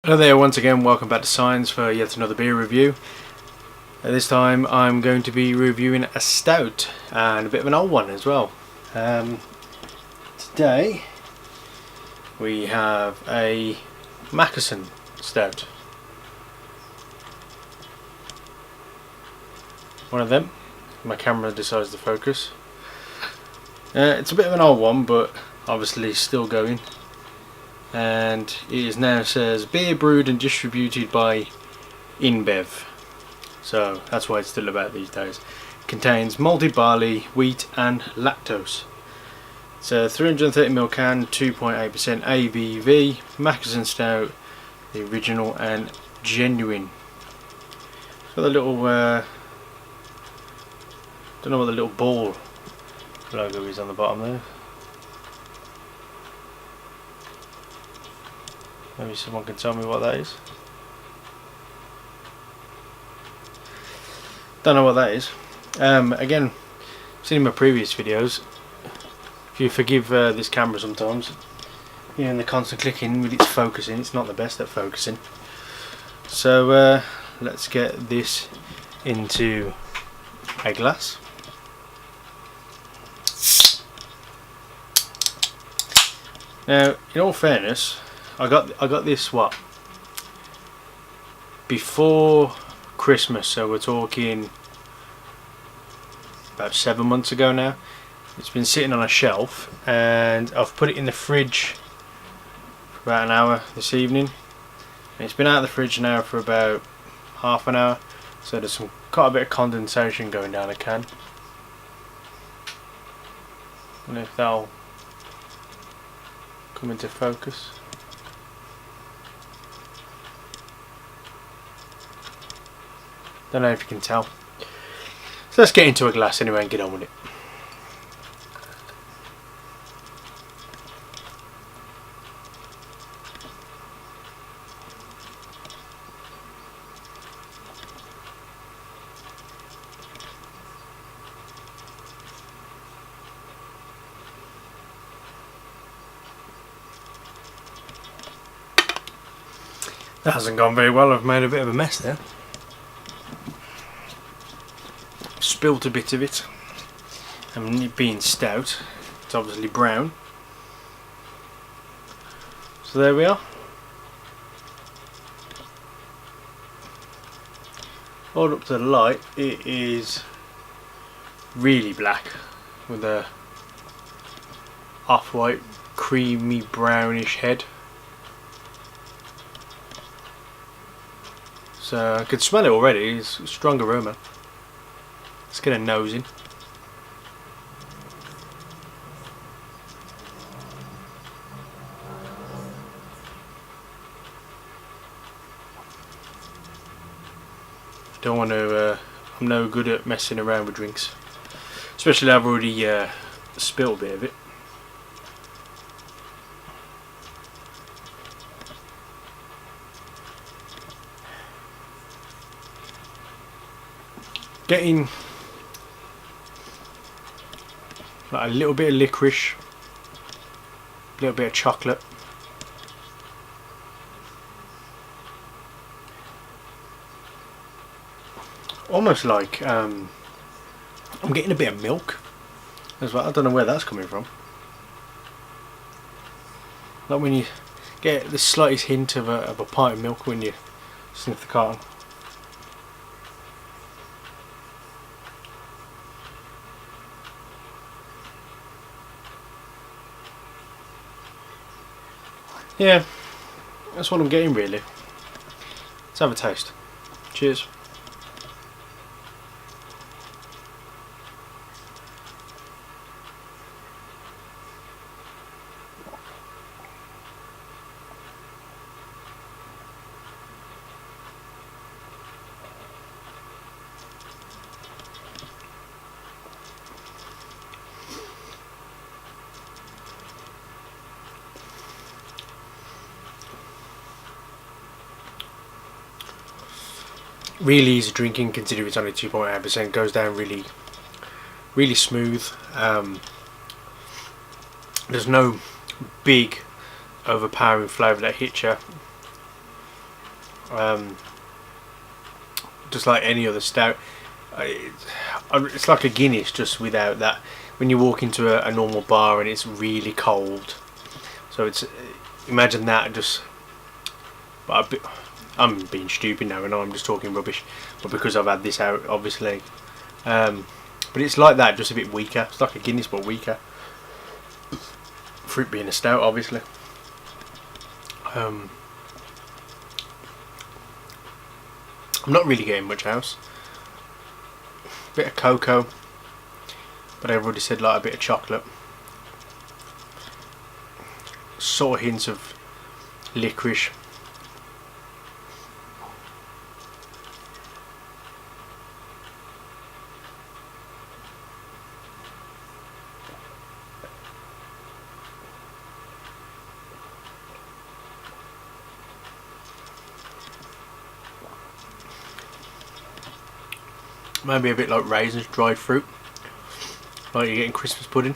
Hello there, once again welcome back to Psyance for yet another beer review. This time I'm going to be reviewing a stout and a bit of an old one as well. Today we have a Mackeson Stout. One of them. My camera decides to focus. It's a bit of an old one, but obviously still going. And it is now says beer brewed and distributed by InBev, so that's why it's still about these days. Contains malted barley, wheat and lactose. It's a 330ml can, 2.8% ABV, Mackeson Stout, the original and genuine. It's got a little don't know what the little ball logo is on the bottom there. Maybe someone can tell me what that is. Don't know what that is. Again, seen in my previous videos. If you forgive this camera sometimes, you know, and the constant clicking with its focusing, it's not the best at focusing. So let's get this into a glass. Now, in all fairness, I got this before Christmas, so we're talking about 7 months ago now. It's been sitting on a shelf and I've put it in the fridge for about an hour this evening, and it's been out of the fridge now for about half an hour, so there's quite a bit of condensation going down the can. And if that'll come into focus. Don't know if you can tell. So let's get into a glass anyway and get on with it. That hasn't gone very well. I've made a bit of a mess there. Spilt a bit of it, and it being stout, it's obviously brown. So there we are. Hold up to the light, it is really black with a off-white, creamy brownish head. So I can smell it already. It's a strong aroma. Let's get a nose in. Don't want to. I'm no good at messing around with drinks, especially I've already spilled a bit of it. Getting like a little bit of licorice, a little bit of chocolate. Almost like I'm getting a bit of milk as well. I don't know where that's coming from. Like when you get the slightest hint of a pint of milk when you sniff the carton. Yeah, that's what I'm getting really. Let's have a taste. Cheers. Really easy drinking considering it's only 2.8%. Goes down really smooth. There's no big overpowering flavour that hits you. Just like any other stout. It's like a Guinness, just without that. When you walk into a normal bar and it's really cold, so it's, imagine that. Just, but I'm being stupid now, and I'm just talking rubbish. But because I've had this out, obviously, but it's like that, just a bit weaker. It's like a Guinness but weaker. For it being a stout, obviously. I'm not really getting much else. Bit of cocoa, but I've already said like a bit of chocolate. Sort of hints of licorice. Maybe a bit like raisins, dried fruit, like you're getting Christmas pudding.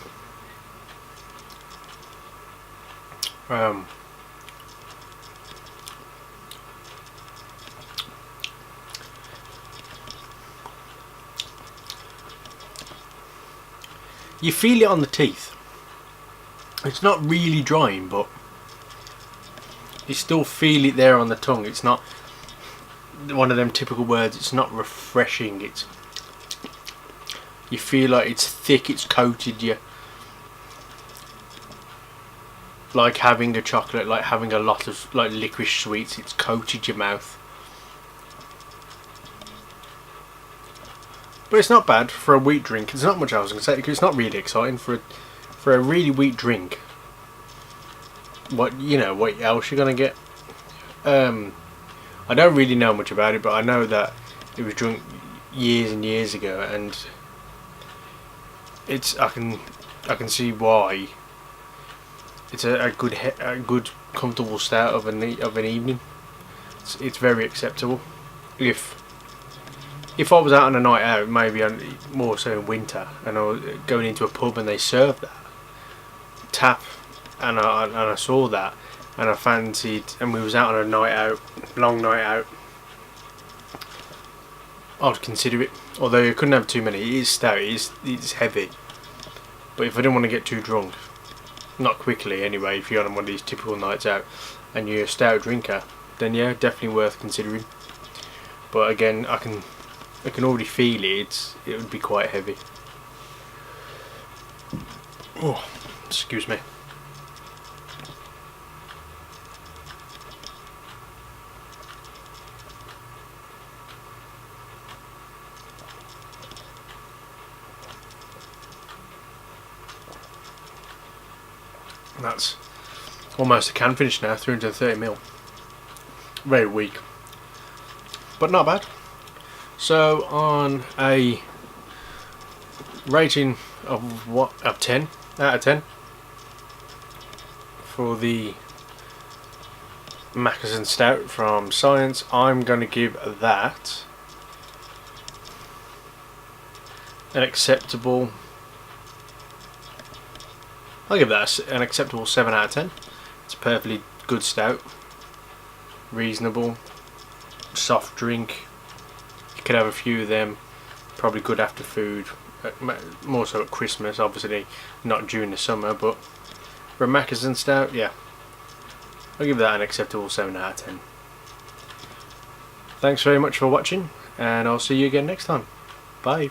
You feel it on the teeth. It's not really drying, but you still feel it there on the tongue. It's not one of them typical words. It's not refreshing. You feel like it's thick. It's coated you. Like having a chocolate, like having a lot of like licorice sweets. It's coated your mouth. But it's not bad for a wheat drink. There's not much else I can say because it's not really exciting for a really wheat drink. What else you're gonna get? I don't really know much about it, but I know that it was drunk years and years ago, and I can see why it's a good comfortable stout of an evening. It's very acceptable. If I was out on a night out, maybe more so in winter, and I was going into a pub and they served that tap, and I saw that, and I fancied, and we was out on a night out, long night out, I'd consider it. Although you couldn't have too many. It is stout. It's heavy. But if I didn't want to get too drunk, not quickly anyway, if you're on one of these typical nights out and you're a stout drinker, then yeah, definitely worth considering. But again, I can already feel it. It would be quite heavy. Oh, excuse me. That's almost a can finish now, 330ml. Very weak, but not bad. So on a rating of 10 out of 10 for the Mackeson Stout from Psyance, I'm going to give that an acceptable. I'll give that an acceptable 7 out of 10. It's a perfectly good stout, reasonable, soft drink. You could have a few of them, probably good after food, more so at Christmas, obviously not during the summer, but for a Mackeson Stout, yeah, I'll give that an acceptable 7 out of 10. Thanks very much for watching, and I'll see you again next time. Bye.